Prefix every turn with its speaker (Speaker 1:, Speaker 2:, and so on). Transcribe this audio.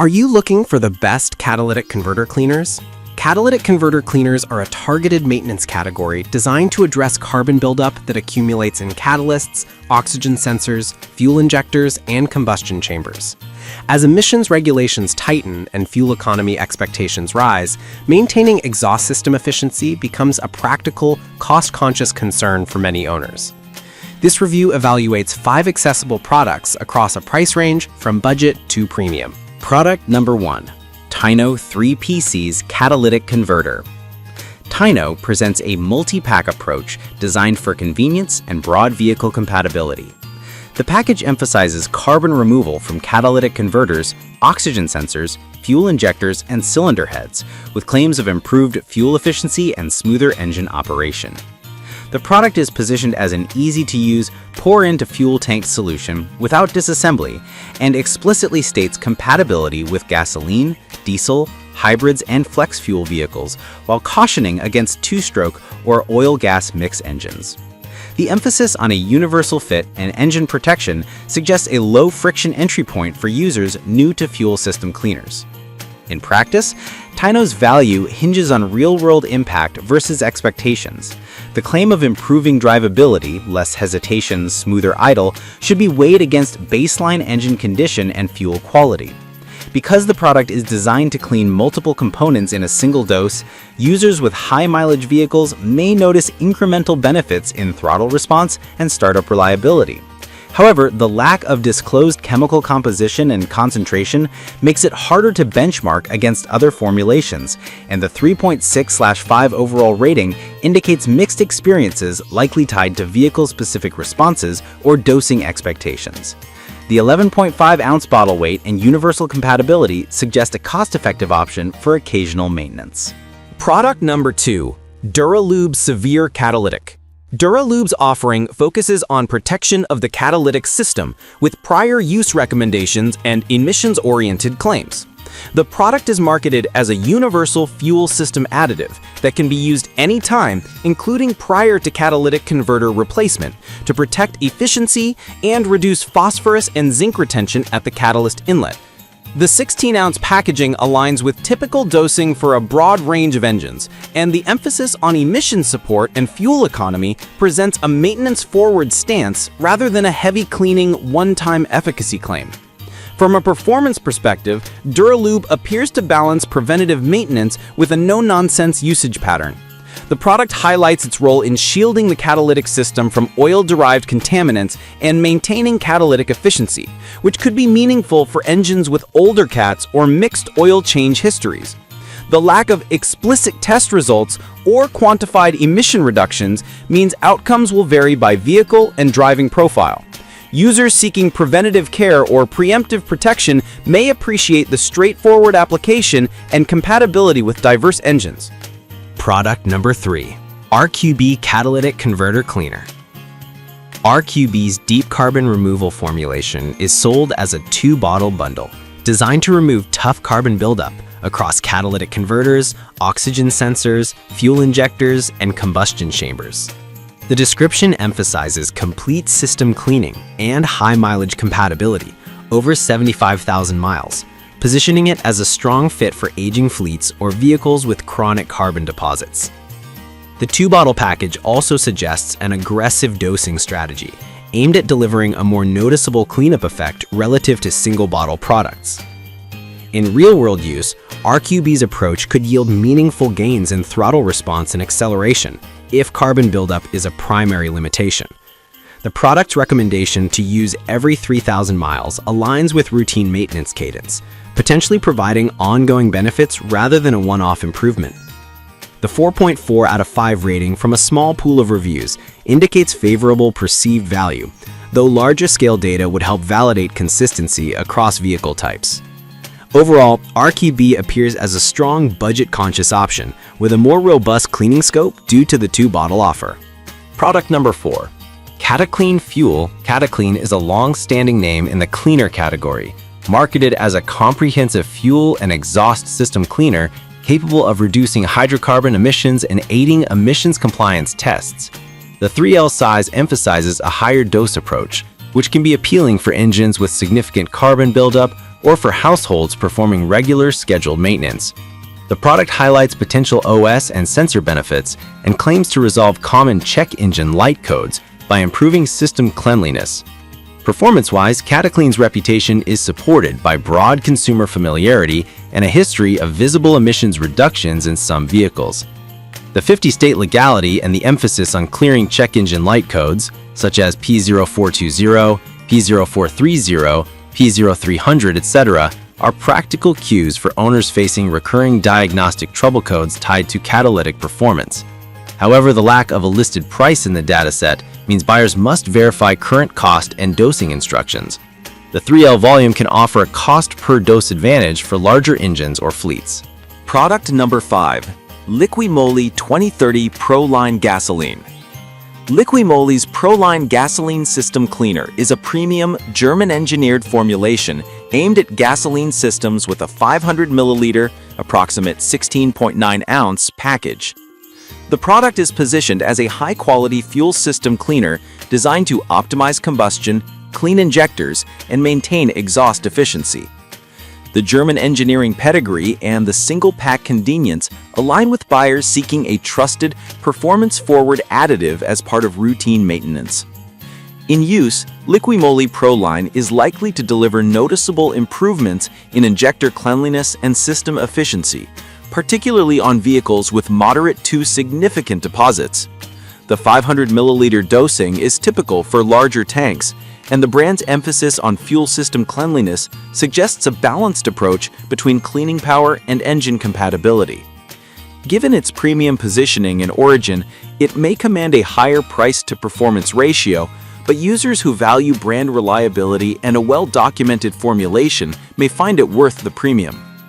Speaker 1: Are you looking for the best catalytic converter cleaners? Catalytic converter cleaners are a targeted maintenance category designed to address carbon buildup that accumulates in catalysts, oxygen sensors, fuel injectors, and combustion chambers. As emissions regulations tighten and fuel economy expectations rise, maintaining exhaust system efficiency becomes a practical, cost-conscious concern for many owners. This review evaluates 5 accessible products across a price range from budget to premium.
Speaker 2: Product number 1. Tyno 3PC's Catalytic Converter. Tyno presents a multi-pack approach designed for convenience and broad vehicle compatibility. The package emphasizes carbon removal from catalytic converters, oxygen sensors, fuel injectors, and cylinder heads, with claims of improved fuel efficiency and smoother engine operation. The product is positioned as an easy-to-use, pour-into-fuel tank solution without disassembly and explicitly states compatibility with gasoline, diesel, hybrids, and flex fuel vehicles while cautioning against two-stroke or oil-gas mix engines. The emphasis on a universal fit and engine protection suggests a low-friction entry point for users new to fuel system cleaners. In practice, Tyno's value hinges on real-world impact versus expectations. The claim of improving drivability, less hesitation, smoother idle, should be weighed against baseline engine condition and fuel quality. Because the product is designed to clean multiple components in a single dose, users with high-mileage vehicles may notice incremental benefits in throttle response and startup reliability. However, the lack of disclosed chemical composition and concentration makes it harder to benchmark against other formulations, and the 3.6/5 overall rating indicates mixed experiences likely tied to vehicle-specific responses or dosing expectations. The 11.5-ounce bottle weight and universal compatibility suggest a cost-effective option for occasional maintenance.
Speaker 1: Product number 2. Duralube Severe Catalytic. Duralube's offering focuses on protection of the catalytic system with prior use recommendations and emissions-oriented claims. The product is marketed as a universal fuel system additive that can be used anytime, including prior to catalytic converter replacement, to protect efficiency and reduce phosphorus and zinc retention at the catalyst inlet. The 16-ounce packaging aligns with typical dosing for a broad range of engines, and the emphasis on emission support and fuel economy presents a maintenance-forward stance rather than a heavy cleaning, one-time efficacy claim. From a performance perspective, Duralube appears to balance preventative maintenance with a no-nonsense usage pattern. The product highlights its role in shielding the catalytic system from oil-derived contaminants and maintaining catalytic efficiency, which could be meaningful for engines with older cats or mixed oil change histories. The lack of explicit test results or quantified emission reductions means outcomes will vary by vehicle and driving profile. Users seeking preventative care or preemptive protection may appreciate the straightforward application and compatibility with diverse engines.
Speaker 2: Product number 3. RQB Catalytic Converter Cleaner. RQB's deep carbon removal formulation is sold as a 2-bottle bundle, designed to remove tough carbon buildup across catalytic converters, oxygen sensors, fuel injectors, and combustion chambers. The description emphasizes complete system cleaning and high-mileage compatibility, over 75,000 miles, positioning it as a strong fit for aging fleets or vehicles with chronic carbon deposits. The 2-bottle package also suggests an aggressive dosing strategy, aimed at delivering a more noticeable cleanup effect relative to single-bottle products. In real-world use, RQB's approach could yield meaningful gains in throttle response and acceleration if carbon buildup is a primary limitation. The product's recommendation to use every 3,000 miles aligns with routine maintenance cadence, potentially providing ongoing benefits rather than a one-off improvement. The 4.4 out of 5 rating from a small pool of reviews indicates favorable perceived value, though larger scale data would help validate consistency across vehicle types. Overall, RQB appears as a strong budget-conscious option with a more robust cleaning scope due to the 2-bottle offer.
Speaker 3: Product number 4. Cataclean Fuel. Cataclean is a long-standing name in the cleaner category, marketed as a comprehensive fuel and exhaust system cleaner capable of reducing hydrocarbon emissions and aiding emissions compliance tests. The 3L size emphasizes a higher dose approach, which can be appealing for engines with significant carbon buildup or for households performing regular scheduled maintenance. The product highlights potential OS and sensor benefits and claims to resolve common check engine light codes by improving system cleanliness. Performance-wise, Cataclean's reputation is supported by broad consumer familiarity and a history of visible emissions reductions in some vehicles. The 50-state legality and the emphasis on clearing check engine light codes, such as P0420, P0430, P0300, etc., are practical cues for owners facing recurring diagnostic trouble codes tied to catalytic performance. However, the lack of a listed price in the dataset means buyers must verify current cost and dosing instructions. The 3L volume can offer a cost per dose advantage for larger engines or fleets.
Speaker 1: Product number 5. Liquimoly 2030 ProLine Gasoline. Liquimoly's ProLine Gasoline System Cleaner is a premium, German-engineered formulation aimed at gasoline systems with a 500 milliliter, approximate 16.9-ounce package. The product is positioned as a high-quality fuel system cleaner designed to optimize combustion, clean injectors, and maintain exhaust efficiency. The German engineering pedigree and the single-pack convenience align with buyers seeking a trusted, performance-forward additive as part of routine maintenance. In use, Liquimoly ProLine is likely to deliver noticeable improvements in injector cleanliness and system efficiency, particularly on vehicles with moderate to significant deposits. The 500 milliliter dosing is typical for larger tanks, and the brand's emphasis on fuel system cleanliness suggests a balanced approach between cleaning power and engine compatibility. Given its premium positioning and origin, it may command a higher price-to-performance ratio, but users who value brand reliability and a well-documented formulation may find it worth the premium.